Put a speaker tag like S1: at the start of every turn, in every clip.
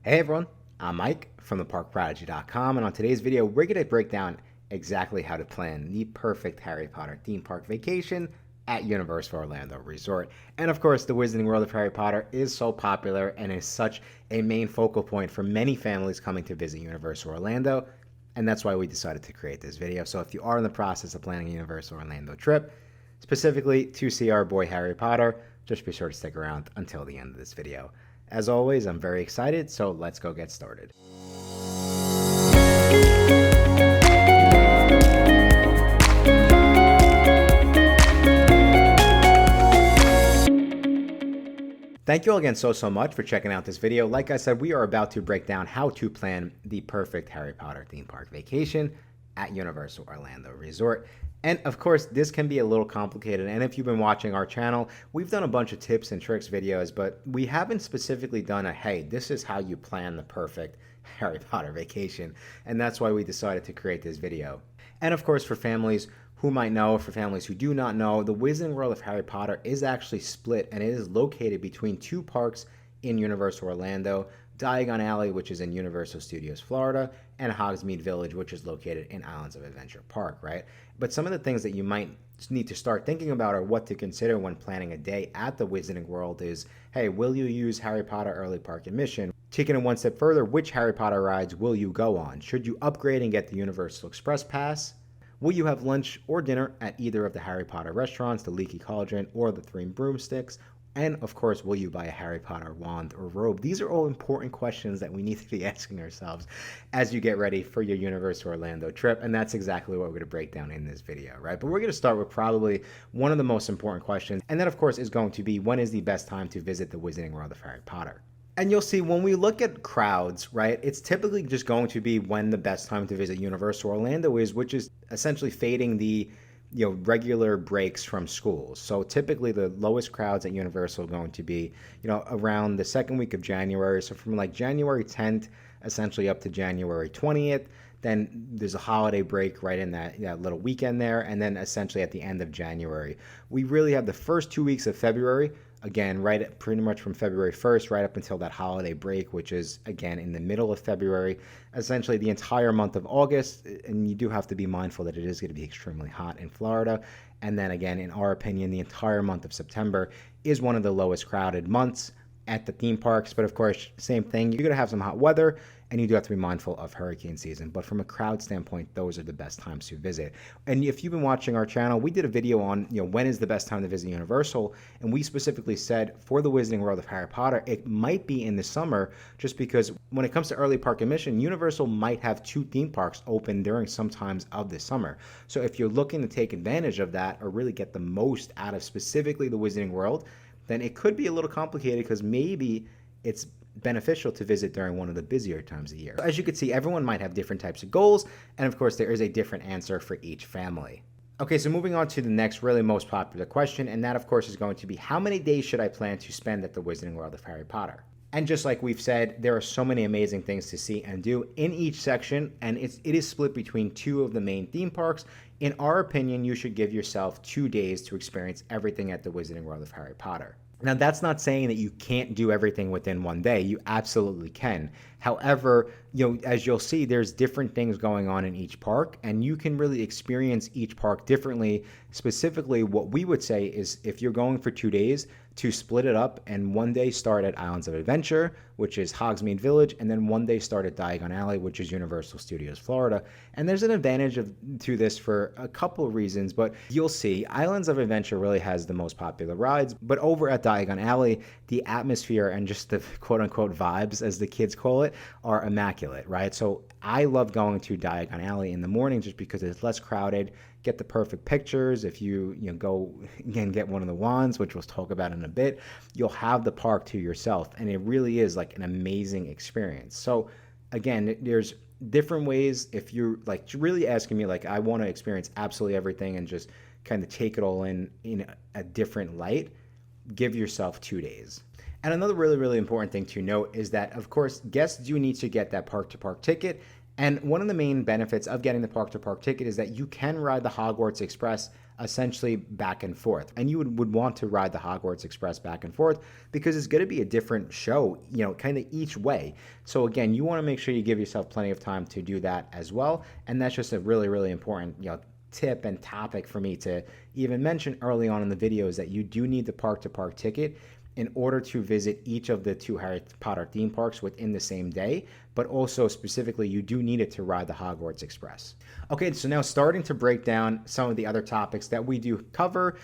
S1: Hey everyone, I'm Mike from theparkprodigy.com, and on today's video, we're going to break down exactly how to plan the perfect Harry Potter theme park vacation at Universal Orlando Resort. And of course, the Wizarding World of Harry Potter is so popular and is such a main focal point for many families coming to visit Universal Orlando, and that's why we decided to create this video. So if you are in the process of planning a Universal Orlando trip, specifically to see our boy Harry Potter, just be sure to stick around until the end of this video. As always, I'm very excited, so let's go get started. Thank you all again so much for checking out this video. Like I said, we are about to break down how to plan the perfect Harry Potter theme park vacation at Universal Orlando Resort. And of course, this can be a little complicated. And if you've been watching our channel, we've done a bunch of tips and tricks videos, but we haven't specifically done a, hey, this is how you plan the perfect Harry Potter vacation. And that's why we decided to create this video. And of course, for families who might know, for families who do not know, the Wizarding World of Harry Potter is actually split, and it is located between two parks in Universal Orlando: Diagon Alley, which is in Universal Studios Florida, and Hogsmeade Village, which is located in Islands of Adventure Park, right? But some of the things that you might need to start thinking about or what to consider when planning a day at the Wizarding World is, hey, will you use Harry Potter Early Park Admission? Taking it one step further, which Harry Potter rides will you go on? Should you upgrade and get the Universal Express Pass? Will you have lunch or dinner at either of the Harry Potter restaurants, the Leaky Cauldron or the Three Broomsticks? And of course, will you buy a Harry Potter wand or robe? These are all important questions that we need to be asking ourselves as you get ready for your Universal Orlando trip. And that's exactly what we're going to break down in this video, right? But we're going to start with probably one of the most important questions. And that, of course, is going to be, when is the best time to visit the Wizarding World of Harry Potter? And you'll see when we look at crowds, right, it's typically just going to be when the best time to visit Universal Orlando is, which is essentially fading the regular breaks from schools. So typically the lowest crowds at Universal are going to be, around the second week of January. So from like January 10th, essentially up to January 20th. Then there's a holiday break right in that little weekend there. And then essentially at the end of January, we really have the first 2 weeks of February. Again, right pretty much from February 1st right up until that holiday break, which is, again, in the middle of February, essentially the entire month of August. And you do have to be mindful that it is going to be extremely hot in Florida. And then again, in our opinion, the entire month of September is one of the lowest crowded months at the theme parks. But of course, same thing, you're going to have some hot weather, and you do have to be mindful of hurricane season. But from a crowd standpoint, those are the best times to visit. And if you've been watching our channel, we did a video on, when is the best time to visit Universal, and we specifically said for the Wizarding World of Harry Potter, it might be in the summer, just because when it comes to early park admission, Universal might have 2 theme parks open during some times of the summer. So if you're looking to take advantage of that or really get the most out of specifically the Wizarding World, then it could be a little complicated, because maybe it's beneficial to visit during one of the busier times of the year. As you can see, everyone might have different types of goals, and of course there is a different answer for each family. Okay, so moving on to the next really most popular question, and that of course is going to be, how many days should I plan to spend at the Wizarding World of Harry Potter? And just like we've said, there are so many amazing things to see and do in each section, and it is split between 2 of the main theme parks. In our opinion, you should give yourself 2 days to experience everything at the Wizarding World of Harry Potter. Now, that's not saying that you can't do everything within one day. You absolutely can. However, as you'll see, there's different things going on in each park, and you can really experience each park differently. Specifically, what we would say is, if you're going for 2 days, to split it up and one day start at Islands of Adventure, which is Hogsmeade Village, and then one day start at Diagon Alley, which is Universal Studios Florida. And there's an advantage to this for a couple of reasons, but you'll see Islands of Adventure really has the most popular rides, but over at Diagon Alley, the atmosphere and just the quote-unquote vibes, as the kids call it, are immaculate, right? So I love going to Diagon Alley in the morning just because it's less crowded, get the perfect pictures. If you go and get one of the wands, which we'll talk about in a bit, you'll have the park to yourself, and it really is like an amazing experience. So again, there's different ways. If you're like really asking me, like, I want to experience absolutely everything and just kind of take it all in a different light, give yourself 2 days. And another really, really important thing to note is that, of course, guests do need to get that park-to-park ticket And one of the main benefits of getting the park to park ticket is that you can ride the Hogwarts Express essentially back and forth. And you would want to ride the Hogwarts Express back and forth because it's going to be a different show, kind of each way. So again, you want to make sure you give yourself plenty of time to do that as well. And that's just a really, really important, tip and topic for me to even mention early on in the video, is that you do need the park to park ticket in order to visit each of the 2 Harry Potter theme parks within the same day, but also specifically you do need it to ride the Hogwarts Express. Okay, so now starting to break down some of the other topics that we do cover.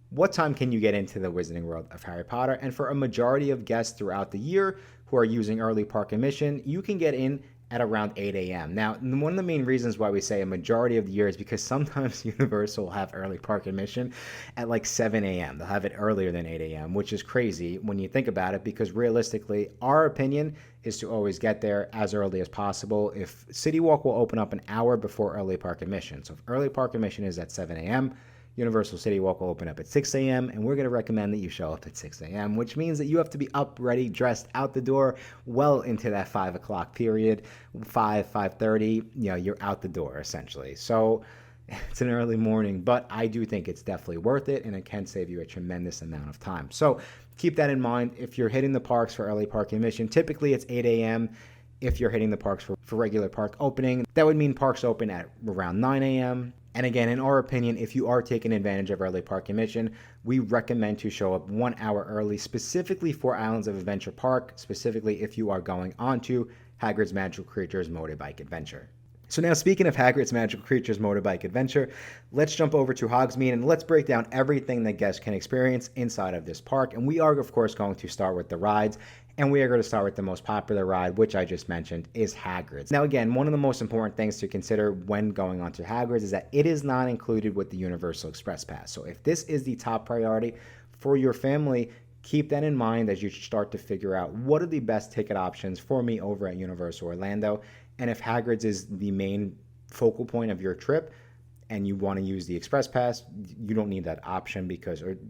S1: What time can you get into the Wizarding World of Harry Potter? And for a majority of guests throughout the year who are using early park admission, you can get in at around 8 a.m. Now, one of the main reasons why we say a majority of the year is because sometimes Universal will have early park admission at like 7 a.m. They'll have it earlier than 8 a.m., which is crazy when you think about it, because realistically, our opinion is to always get there as early as possible. If City Walk will open up an hour before early park admission. So if early park admission is at 7 a.m., Universal City Walk will open up at 6 a.m. and we're going to recommend that you show up at 6 a.m., which means that you have to be up, ready, dressed, out the door well into that 5 o'clock period. 5:30, you're out the door essentially. So it's an early morning, but I do think it's definitely worth it and it can save you a tremendous amount of time. So keep that in mind. If you're hitting the parks for early park admission, typically it's 8 a.m. If you're hitting the parks for regular park opening, that would mean parks open at around 9 a.m. And again, in our opinion, if you are taking advantage of early park admission, we recommend to show up 1 hour early, specifically for Islands of Adventure Park, specifically if you are going on to Hagrid's Magical Creatures Motorbike Adventure. So now, speaking of Hagrid's Magical Creatures Motorbike Adventure, let's jump over to Hogsmeade and let's break down everything that guests can experience inside of this park. And we are, of course, going to start with the rides. And we are going to start with the most popular ride, which I just mentioned, is Hagrid's. Now, again, one of the most important things to consider when going on to Hagrid's is that it is not included with the Universal Express Pass. So if this is the top priority for your family, keep that in mind as you start to figure out what are the best ticket options for me over at Universal Orlando. And if Hagrid's is the main focal point of your trip, and you want to use the Express Pass, you don't need that option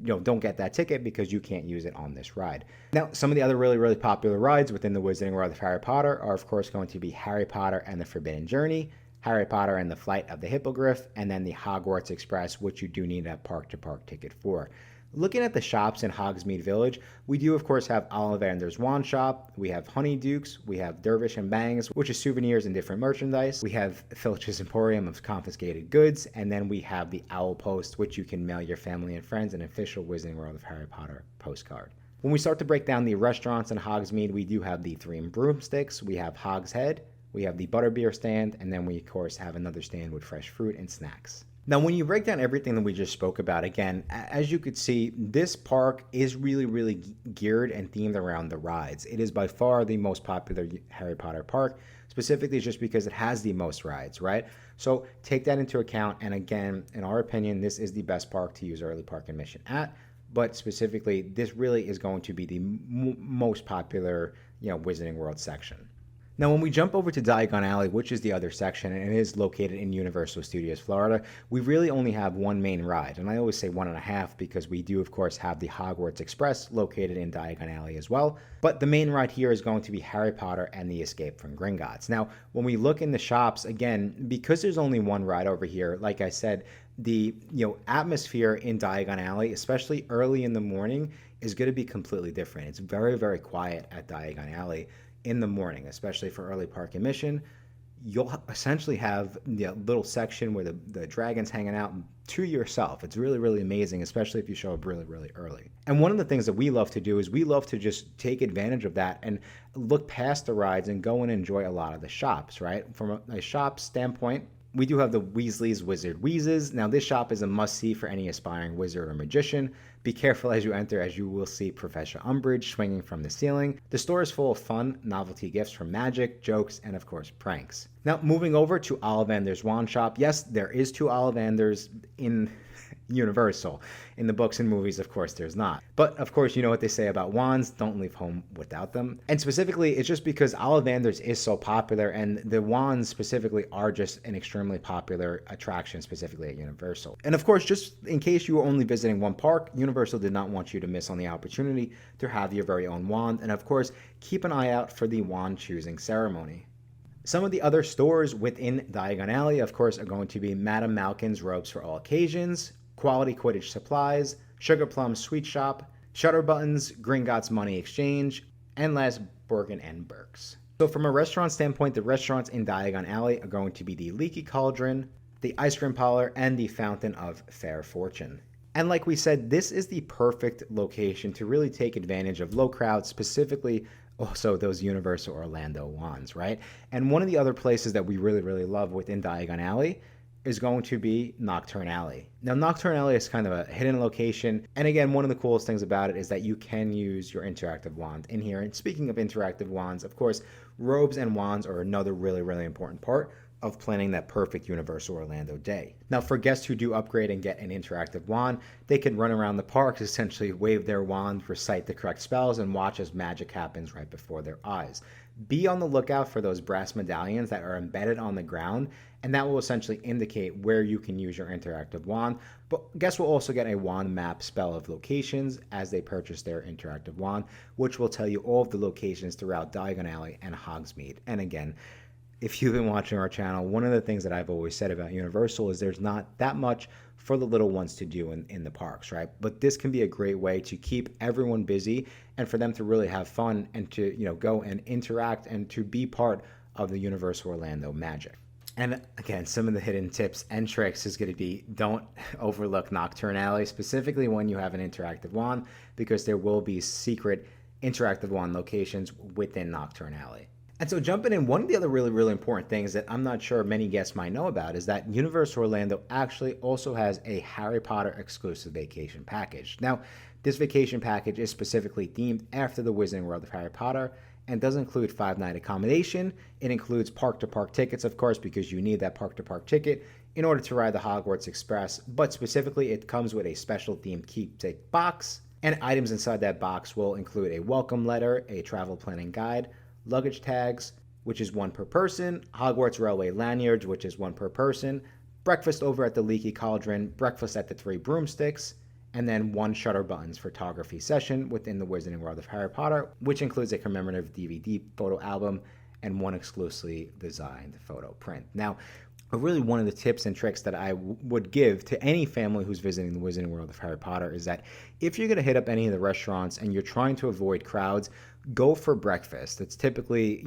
S1: don't get that ticket because you can't use it on this ride. Now, some of the other really, really popular rides within the Wizarding World of Harry Potter are, of course, going to be Harry Potter and the Forbidden Journey, Harry Potter and the Flight of the Hippogriff, and then the Hogwarts Express, which you do need a park-to-park ticket for. Looking at the shops in Hogsmeade Village, we do, of course, have Ollivander's Wand Shop, we have Honeydukes, we have Dervish and Bangs, which is souvenirs and different merchandise. We have Filch's Emporium of confiscated goods, and then we have the Owl Post, which you can mail your family and friends an official Wizarding World of Harry Potter postcard. When we start to break down the restaurants in Hogsmeade, we do have the Three Broomsticks, we have Hogshead, we have the Butterbeer stand, and then we, of course, have another stand with fresh fruit and snacks. Now, when you break down everything that we just spoke about, again, as you could see, this park is really, really geared and themed around the rides. It is by far the most popular Harry Potter park, specifically just because it has the most rides, right? So take that into account. And again, in our opinion, this is the best park to use early park admission at. But specifically, this really is going to be the most popular, Wizarding World section. Now, when we jump over to Diagon Alley, which is the other section, and it is located in Universal Studios Florida, we really only have one main ride. And I always say 1.5 because we do, of course, have the Hogwarts Express located in Diagon Alley as well. But the main ride here is going to be Harry Potter and the Escape from Gringotts. Now, when we look in the shops, again, because there's only one ride over here, like I said, the atmosphere in Diagon Alley, especially early in the morning, is going to be completely different. It's very, very quiet at Diagon Alley in the morning, especially for early park admission. You'll essentially have the little section where the dragon's hanging out to yourself. It's really, really amazing, especially if you show up really, really early. And one of the things that we love to do is we love to just take advantage of that and look past the rides and go and enjoy a lot of the shops, right? From a shop standpoint, we do have the Weasley's Wizard Wheezes. Now, this shop is a must-see for any aspiring wizard or magician. Be careful as you enter, as you will see Professor Umbridge swinging from the ceiling. The store is full of fun, novelty gifts from magic, jokes, and of course, pranks. Now, moving over to Ollivander's Wand Shop. Yes, there is 2 Ollivanders in Universal. In the books and movies, of course, there's not. But, of course, you know what they say about wands, don't leave home without them. And specifically, it's just because Ollivander's is so popular, and the wands specifically are just an extremely popular attraction, specifically at Universal. And, of course, just in case you were only visiting one park, Universal did not want you to miss on the opportunity to have your very own wand. And, of course, keep an eye out for the wand choosing ceremony. Some of the other stores within Diagon Alley, of course, are going to be Madame Malkin's Robes for All Occasions, Quality Quidditch Supplies, Sugar Plum's Sweet Shop, Shutter Buttons, Gringotts Money Exchange, and last, Bergen and Burke's. So from a restaurant standpoint, the restaurants in Diagon Alley are going to be the Leaky Cauldron, the Ice Cream Parlor, and the Fountain of Fair Fortune. And like we said, this is the perfect location to really take advantage of low crowds, specifically also those Universal Orlando wands, right? And one of the other places that we really, really love within Diagon Alley is going to be Nocturne Alley. Now, Nocturne Alley is kind of a hidden location. And again, one of the coolest things about it is that you can use your interactive wand in here. And speaking of interactive wands, of course, robes and wands are another really, really important part of planning that perfect Universal Orlando day. Now, for guests who do upgrade and get an interactive wand, they can run around the parks, essentially wave their wand, recite the correct spells, and watch as magic happens right before their eyes. Be on the lookout for those brass medallions that are embedded on the ground, and that will essentially indicate where you can use your interactive wand. But guests will also get a wand map spell of locations as they purchase their interactive wand, which will tell you all of the locations throughout Diagon Alley and Hogsmeade. And again, if you've been watching our channel, one of the things that I've always said about Universal is there's not that much for the little ones to do in the parks, right? But this can be a great way to keep everyone busy and for them to really have fun and to, go and interact and to be part of the Universal Orlando magic. And again, some of the hidden tips and tricks is going to be don't overlook Nocturne Alley, specifically when you have an interactive wand, because there will be secret interactive wand locations within Nocturne Alley. And so jumping in, one of the other really, really important things that I'm not sure many guests might know about is that Universal Orlando actually also has a Harry Potter exclusive vacation package. Now, this vacation package is specifically themed after the Wizarding World of Harry Potter and does include 5-night accommodation. It includes park-to-park tickets, of course, because you need that park-to-park ticket in order to ride the Hogwarts Express. But specifically, it comes with a special themed keepsake box, and items inside that box will include a welcome letter, a travel planning guide, luggage tags, which is 1 per person, Hogwarts Railway lanyards, which is 1 per person, breakfast over at the Leaky Cauldron, breakfast at the 3 Broomsticks, and then 1 Shutter Buttons photography session within the Wizarding World of Harry Potter, which includes a commemorative DVD photo album and 1 exclusively designed photo print. Now, really one of the tips and tricks that I would give to any family who's visiting the Wizarding World of Harry Potter is that if you're going to hit up any of the restaurants and you're trying to avoid crowds, go for breakfast. It's typically,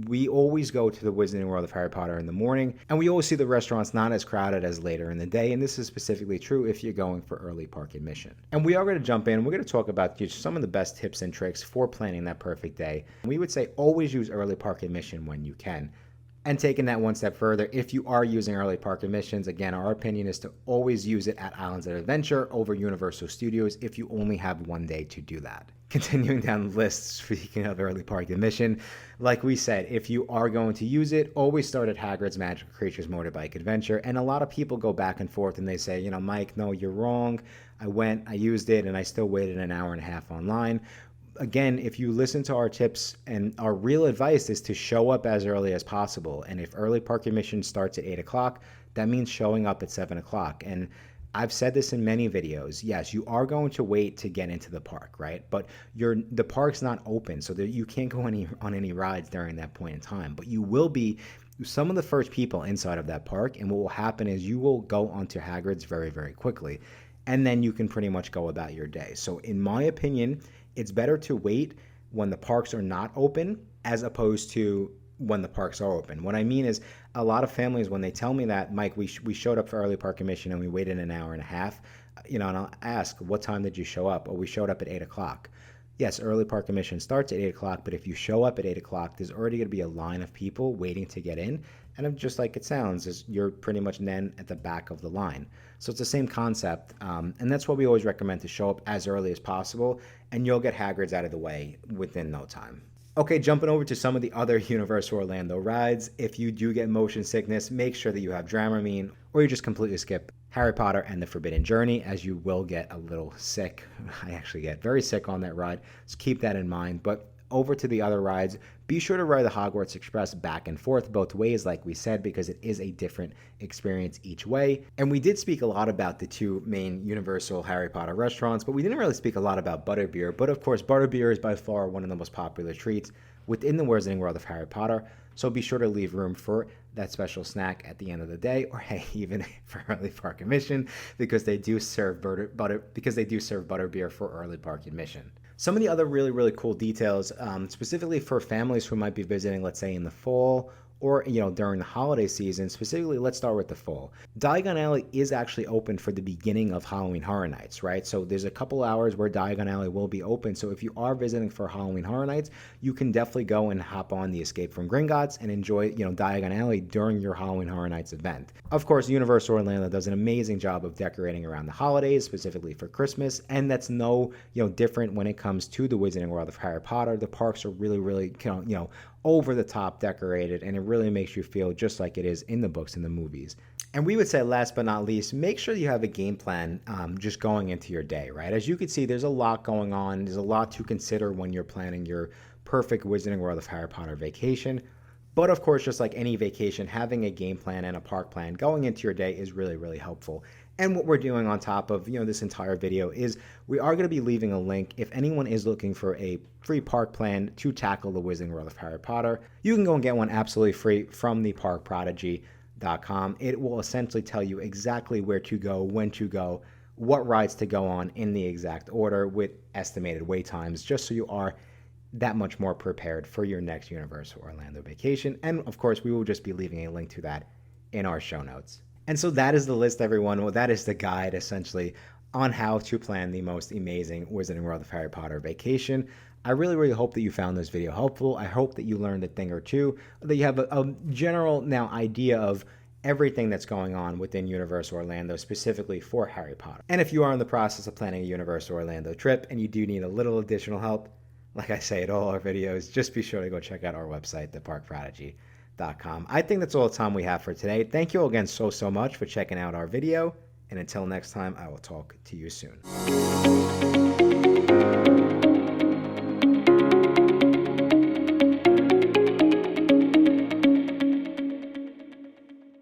S1: we always go to the Wizarding World of Harry Potter in the morning, and we always see the restaurants not as crowded as later in the day, and this is specifically true if you're going for early park admission. And we are going to jump in. We're going to talk about just some of the best tips and tricks for planning that perfect day. We would say always use early park admission when you can. And taking that one step further, if you are using early park admissions, again, our opinion is to always use it at Islands of Adventure over Universal Studios if you only have 1 day to do that. Continuing down the list, speaking of early park admission, like we said, if you are going to use it, always start at Hagrid's Magical Creatures Motorbike Adventure. And a lot of people go back and forth and they say, Mike, no, you're wrong. I went, I used it, and I still waited an hour and a half online. Again, if you listen to our tips, and our real advice is to show up as early as possible. And if early park admission starts at 8 o'clock, that means showing up at 7 o'clock. And I've said this in many videos. Yes, you are going to wait to get into the park, right? But the park's not open, so that you can't go on any rides during that point in time. But you will be some of the first people inside of that park. And what will happen is you will go onto Hagrid's very, very quickly. And then you can pretty much go about your day. So in my opinion, it's better to wait when the parks are not open as opposed to when the parks are open. What I mean is a lot of families, when they tell me that, Mike, we showed up for early park admission and we waited an hour and a half, and I'll ask, what time did you show up? Oh, we showed up at 8 o'clock. Yes, early park admission starts at 8 o'clock, but if you show up at 8 o'clock, there's already going to be a line of people waiting to get in. And just like it sounds, is you're pretty much then at the back of the line. So it's the same concept. And that's what we always recommend, to show up as early as possible, and you'll get Hagrid's out of the way within no time. Okay, jumping over to some of the other Universal Orlando rides. If you do get motion sickness, make sure that you have Dramamine, or you just completely skip Harry Potter and the Forbidden Journey, as you will get a little sick. I actually get very sick on that ride, so keep that in mind. But over to the other rides, be sure to ride the Hogwarts Express back and forth both ways, like we said, because it is a different experience each way. And we did speak a lot about the 2 main Universal Harry Potter restaurants, but we didn't really speak a lot about Butterbeer. But of course, Butterbeer is by far one of the most popular treats within the Wizarding World of Harry Potter. So be sure to leave room for that special snack at the end of the day, or hey, even for early park admission, because they do serve butterbeer for early park admission. Some of the other really cool details, specifically for families who might be visiting, let's say in the fall or during the holiday season. Specifically, let's start with the fall. Diagon Alley is actually open for the beginning of Halloween Horror Nights, right? So there's a couple hours where Diagon Alley will be open. So if you are visiting for Halloween Horror Nights, you can definitely go and hop on the Escape from Gringotts and enjoy Diagon Alley during your Halloween Horror Nights event. Of course, Universal Orlando does an amazing job of decorating around the holidays, specifically for Christmas, and that's no different when it comes to the Wizarding World of Harry Potter. The parks are really over the top decorated, and it really makes you feel just like it is in the books and the movies. And we would say, last but not least, make sure you have a game plan just going into your day, right? As you can see, there's a lot going on. There's a lot to consider when you're planning your perfect Wizarding World of Harry Potter vacation. But of course, just like any vacation, having a game plan and a park plan going into your day is really helpful. And what we're doing on top of this entire video is we are going to be leaving a link. If anyone is looking for a free park plan to tackle the Wizarding World of Harry Potter, you can go and get one absolutely free from theparkprodigy.com. It will essentially tell you exactly where to go, when to go, what rides to go on in the exact order with estimated wait times, just so you are that much more prepared for your next Universal Orlando vacation. And of course, we will just be leaving a link to that in our show notes. And so that is the list, everyone. Well, that is the guide, essentially, on how to plan the most amazing Wizarding World of Harry Potter vacation. I really hope that you found this video helpful. I hope that you learned a thing or two, that you have a general now idea of everything that's going on within Universal Orlando, specifically for Harry Potter. And if you are in the process of planning a Universal Orlando trip and you do need a little additional help, like I say in all our videos, just be sure to go check out our website, theparkprodigy.com. I think that's all the time we have for today. Thank you all again so much for checking out our video. And until next time, I will talk to you soon.